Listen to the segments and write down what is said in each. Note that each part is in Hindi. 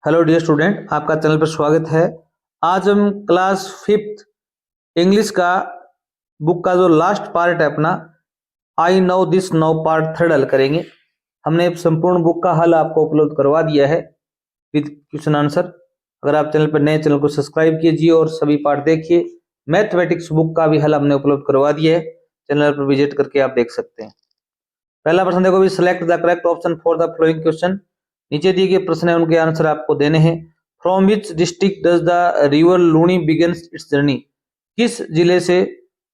हेलो डियर स्टूडेंट, आपका चैनल पर स्वागत है। आज हम क्लास फिफ्थ इंग्लिश का बुक का जो लास्ट पार्ट है अपना I know this no part third हल करेंगे। हमने संपूर्ण बुक का हल आपको अपलोड करवा दिया है विद क्वेश्चन आंसर। अगर आप चैनल पर नए, चैनल को सब्सक्राइब कीजिए और सभी पार्ट देखिए। मैथमेटिक्स बुक का भी हल हमने अपलोड करवा दिया है, चैनल पर विजिट करके आप देख सकते हैं। पहला प्रश्न देखो भी, select the correct option for the flowing question. नीचे दिए गए प्रश्न है, उनके आंसर आपको देने हैं। From which district does the river Luni begins its journey. किस जिले से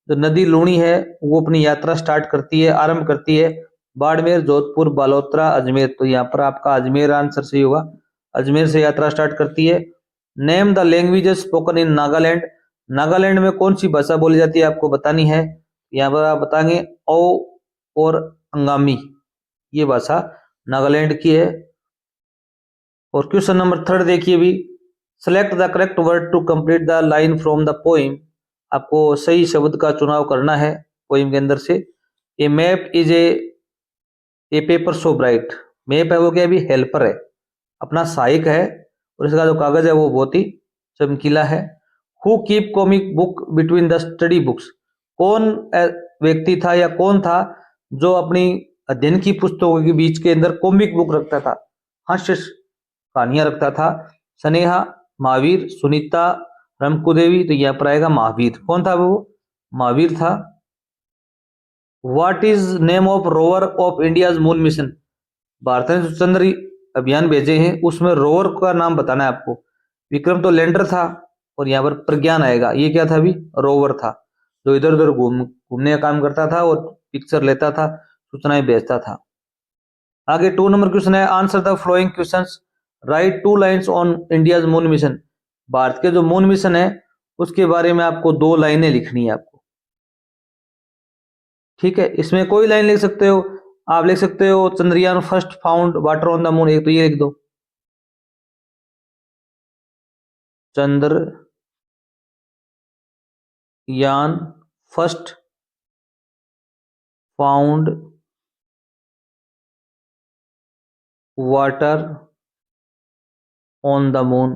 जो नदी लूनी है वो अपनी यात्रा स्टार्ट करती है, आरंभ करती है? बाड़मेर, जोधपुर, बालोतरा, अजमेर। तो यहाँ पर आपका अजमेर आंसर सही होगा, अजमेर से यात्रा स्टार्ट करती है। Name the languages spoken in Nagaland. Nagaland में कौन सी भाषा बोली जाती है आपको बतानी है। यहाँ पर आप बताएंगे ओ और अंगामी, ये भाषा नागालैंड की है। और क्वेश्चन नंबर थर्ड देखिए भी, select the correct word to complete the line from the poem. आपको सही शब्द का चुनाव करना है पोइम के अंदर से। A map is a paper so bright. Map है वो क्या भी हेल्पर है, अपना सहायक है, और इसका जो कागज है वो बहुत ही चमकीला है। Who keep comic book between the study books. कौन व्यक्ति था या कौन था जो अपनी अध्ययन की पुस्तकों के बीच के अंदर कॉमिक बुक रखता था, हास्य कहानियां रखता था? स्नेहा, महावीर, सुनीता, रमकू देवी। तो यहाँ पर आएगा महावीर। कौन था वो? महावीर था। What is name of rover of India's moon mission. Bharat ने जो चंद्र अभियान भेजे हैं उसमें रोवर का नाम बताना है आपको। विक्रम तो लैंडर था, और यहाँ पर प्रज्ञान आएगा, ये क्या था भी? रोवर था, जो इधर उधर घूमने का काम करता था और पिक्चर लेता था, सूचनाएं भेजता था। आगे 2 नंबर क्वेश्चन है, answer the flowing questions, right 2 lines on India's moon mission. Bharat के जो मून मिशन है उसके बारे में आपको 2 लाइनें लिखनी है आपको, ठीक है। इसमें कोई लाइन लिख सकते हो, आप लिख सकते हो Chandrayaan first found water on the moon, एक तो ये लिख दो, Chandrayaan first found water on the moon,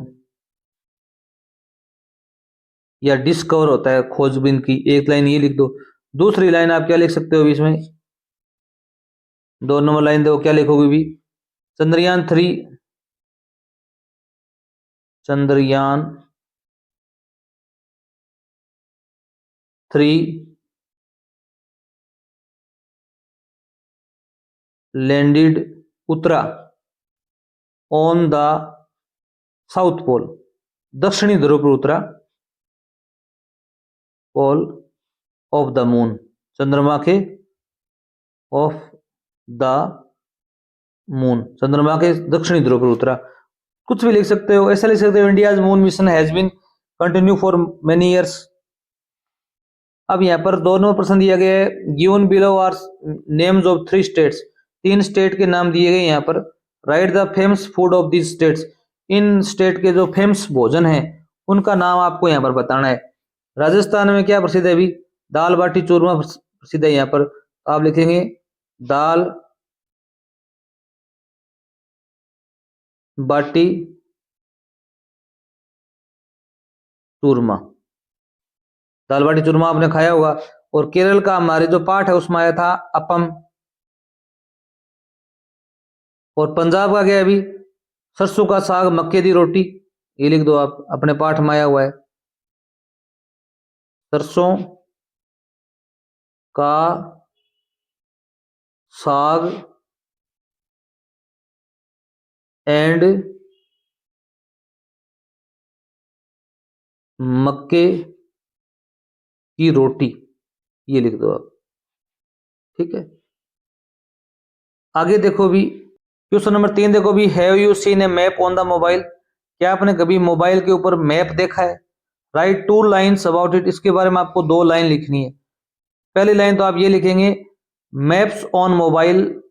या डिस्कवर होता है खोजबीन की, एक लाइन ये लिख दो। दूसरी लाइन आप क्या लिख सकते हो इसमें, 2 नंबर लाइन देखो क्या लिखोगे भी, चंद्रयान 3, चंद्रयान 3 लैंडेड, उतरा, ऑन द साउथ पोल, दक्षिणी ध्रुव पर उतरा, पोल ऑफ द मून, चंद्रमा के, ऑफ द मून, चंद्रमा के दक्षिणी ध्रुव पर उतरा। कुछ भी लिख सकते हो, ऐसा लिख सकते हो, India's moon mission has been continue for many years. अब यहाँ पर दोनों प्रश्न दिया गया है, given below are names of 3 states. 3 state के नाम दिए गए यहाँ पर। Write the famous food of this states. इन स्टेट के जो फेमस भोजन है उनका नाम आपको यहाँ पर बताना है। राजस्थान में क्या प्रसिद्ध है अभी? दाल बाटी चूरमा प्रसिद्ध है यहाँ पर। आप लिखेंगे दाल बाटी चूरमा, दाल बाटी चूरमा आपने खाया होगा। और केरल का हमारे जो पाठ है उसमें आया था अपम। और पंजाब का क्या है अभी? सरसों का साग, मक्के दी रोटी, ये लिख दो आप, अपने पाठ में आया हुआ है, सरसों का साग एंड मक्के की रोटी, ये लिख दो आप, ठीक है। आगे देखो भी, क्वेश्चन नंबर 3 देखो भी, have you seen A map on the mobile. क्या आपने कभी मोबाइल के ऊपर मैप देखा है? Right 2 lines about it. इसके बारे में आपको 2 लाइन लिखनी है। पहली लाइन तो आप ये लिखेंगे, maps on mobile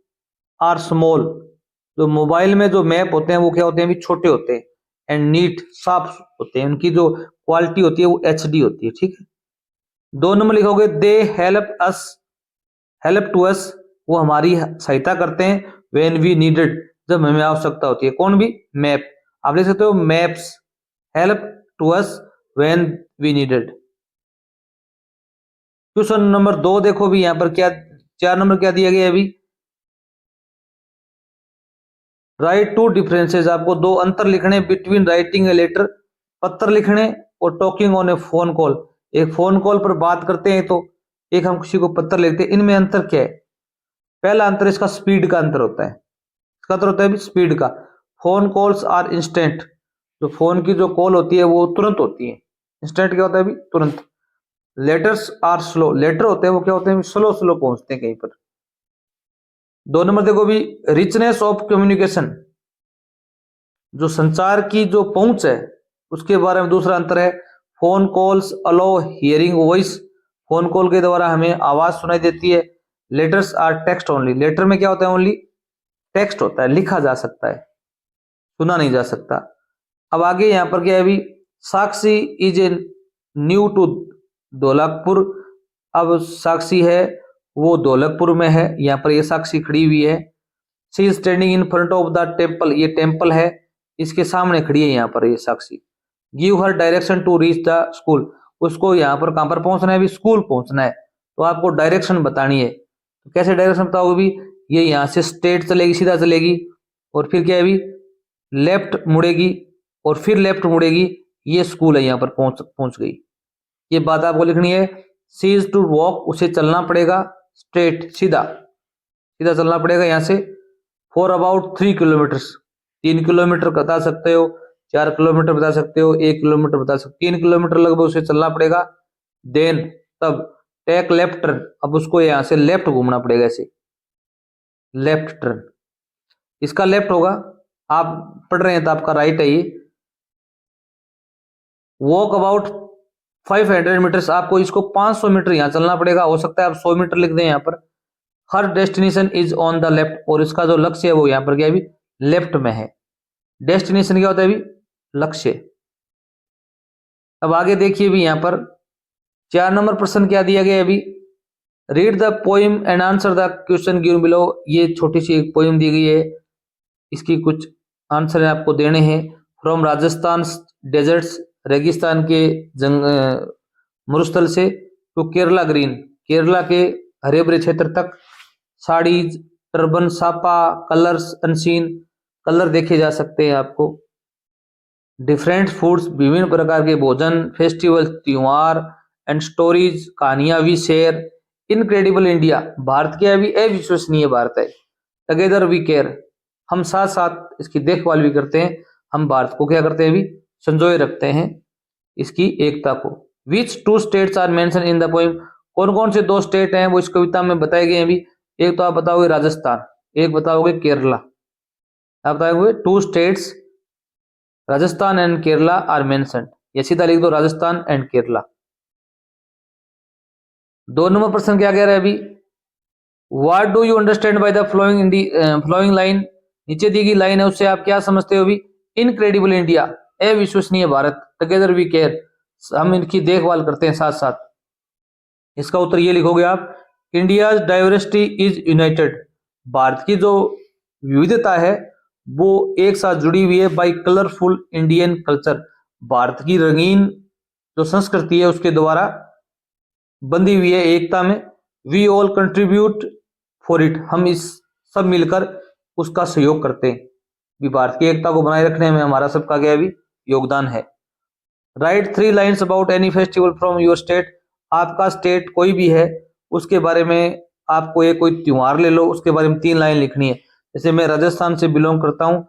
are small. जो मोबाइल में जो मैप होते हैं वो क्या होते हैं भी? छोटे होते हैं, एंड नीट, साफ होते हैं, उनकी जो क्वालिटी होती है वो एचडी होती है, ठीक है। 2 नंबर लिखोगे, they help us, help to us, वो हमारी सहायता करते हैं, व्हेन वी नीडेड, जब हमें आवश्यकता होती है। कौन भी? मैप। आप लिख सकते हो maps help to us when we needed. Question number 2 देखो भी यहां पर क्या 4 नंबर क्या दिया गया है अभी, राइट टू डिफरेंसेस, आपको दो अंतर लिखने बिटवीन राइटिंग ए लेटर, पत्र लिखने, और talking on A phone call, एक फोन कॉल पर बात करते हैं तो एक हम किसी को पत्र लिखते हैं, इनमें अंतर क्या है। पहला अंतर इसका स्पीड का अंतर होता है। इसका अंतर होता है स्पीड का। फोन कॉल्स आर इंस्टेंट, जो फोन की जो कॉल होती है वो तुरंत होती है। इंस्टेंट क्या होता है अभी, तुरंत। लेटर्स आर स्लो, लेटर होते हैं वो क्या होते हैं, स्लो स्लो पहुंचते हैं कहीं पर। 2 नंबर देखो भी, रिचनेस ऑफ कम्युनिकेशन, जो संचार की जो पहुंच है उसके बारे में दूसरा अंतर है। Phone calls allow hearing voice, phone call के द्वारा हमें आवाज सुनाई देती है। Letters are text only, letter में क्या होता है, ओनली टेक्स्ट होता है, लिखा जा सकता है, सुना नहीं जा सकता। अब आगे यहां पर क्या है अभी, साक्षी इज ए न्यू टू धौलकपुर, अब साक्षी है वो धौलकपुर में है, यहाँ पर ये साक्षी खड़ी हुई है। She is standing in front of the temple, ये टेम्पल है इसके सामने खड़ी है यहाँ पर ये Sakshi. Give her direction to reach the school, उसको यहाँ पर कहां पर पहुंचना है, अभी स्कूल पहुंचना है, तो आपको डायरेक्शन बतानी है। तो कैसे डायरेक्शन बताओगे भी, ये यहाँ से स्ट्रेट चलेगी, सीधा चलेगी, और फिर क्या है अभी लेफ्ट मुड़ेगी, और फिर लेफ्ट मुड़ेगी, ये स्कूल है, यहाँ पर पहुंच गई। ये बात आपको लिखनी है। सी इज टू वॉक, उसे चलना पड़ेगा स्ट्रेट, सीधा सीधा चलना पड़ेगा यहाँ से। फॉर अबाउट 3 किलोमीटर्स, 3 किलोमीटर बता सकते हो, 4 किलोमीटर बता सकते हो, 1 किलोमीटर बता सकते हो, 3 किलोमीटर लगभग उसे चलना पड़ेगा। देन तब टेक लेफ्ट टर्न, अब उसको यहाँ से लेफ्ट घूमना पड़ेगा, ऐसे लेफ्ट टर्न, इसका लेफ्ट होगा, आप पढ़ रहे हैं तो आपका राइट है ये। वॉक अबाउट 500 मीटर्स, आपको इसको 500 मीटर यहाँ चलना पड़ेगा, हो सकता है आप 100 मीटर लिख दें यहाँ पर। Her destination is on the left, और इसका जो लक्ष्य है वो यहाँ पर क्या है अभी लेफ्ट में है। डेस्टिनेशन क्या होता है अभी, लक्ष्य। अब आगे देखिए भी यहाँ पर 4 नंबर प्रश्न क्या दिया गया है अभी, read the poem and answer the question given below, ये छोटी सी एक पोइम दी गई है, इसकी कुछ आंसर आपको देने हैं। फ्रॉम राजस्थान डेजर्ट्स, रेगिस्तान के जंग मरुस्थल से, तो केरला ग्रीन, केरला के हरे भरे क्षेत्र तक। Saris, turban, Sapa, colours unseen, colour देखे जा सकते हैं आपको। डिफरेंट फूड्स, विभिन्न प्रकार के भोजन, फेस्टिवल, त्योहार, एंड स्टोरीज, कहानियां वी शेयर। इनक्रेडिबल इंडिया, भारत के अभी अविश्वसनीय भारत है। टुगेदर वी केयर, हम साथ साथ इसकी देखभाल भी करते हैं, हम भारत को क्या करते हैं अभी संजोए रखते हैं इसकी एकता को। Which 2 states are mention in the poem, कौन कौन से 2 स्टेट हैं वो इस कविता में बताए गए हैं अभी। एक तो आप बताओगे राजस्थान, एक बताओगे केरला। आप बताओगे 2 states Rajasthan and Kerala are mentioned, ये सीधा लिख दो राजस्थान एंड केरला। 2 नंबर प्रश्न क्या कह रहा है अभी, what do you understand by the flowing line, नीचे दी गई लाइन है उससे आप क्या समझते हो अभी। इनक्रेडिबल इंडिया, अविश्वसनीय भारत, टुगेदर वी केयर, हम इनकी देखभाल करते हैं साथ साथ। इसका उत्तर ये लिखोगे आप, India diversity is United, Bharat की जो विविधता है वो एक साथ जुड़ी हुई है। बाय कलरफुल इंडियन कल्चर, भारत की रंगीन जो संस्कृति है उसके द्वारा बंधी हुई है एकता में। We all contribute for it, हम इस सब मिलकर उसका सहयोग करते हैं, भी भारत की एकता को बनाए रखने में हमारा सबका क्या भी योगदान है। Right 3 lines about any festival from your state, आपका स्टेट कोई भी है उसके बारे में, आपको ये कोई त्योहार ले लो उसके बारे में 3 लाइन लिखनी है। जैसे मैं राजस्थान से बिलोंग करता हूं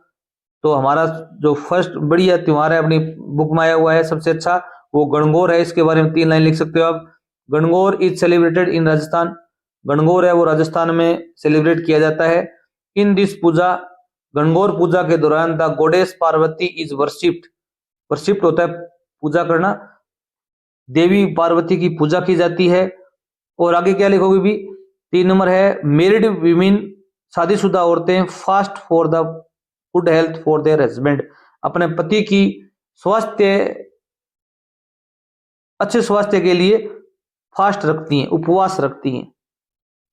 तो हमारा जो फर्स्ट बढ़िया त्योहार है अपनी बुक में आया हुआ है सबसे अच्छा, वो गणगौर है, इसके बारे में 3 लाइन लिख सकते हो आप। Gangaur is celebrated in Rajasthan, Gangaur है वो राजस्थान में सेलिब्रेट किया जाता है। इन दिस पूजा, गणगौर पूजा के दौरान the goddess Parvati is worshipped, worshipped होता है पूजा करना, देवी पार्वती की पूजा की जाती है। और आगे क्या लिखोगे भी, 3 नंबर है मैरिड वीमेन, शादीशुदा औरतें, fast for the good health for their husband, अपने पति की स्वास्थ्य अच्छे स्वास्थ्य के लिए फास्ट रखती हैं, उपवास रखती हैं।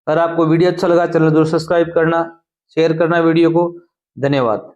अगर आपको वीडियो अच्छा लगा चैनल जरूर सब्सक्राइब करना, शेयर करना वीडियो को। धन्यवाद।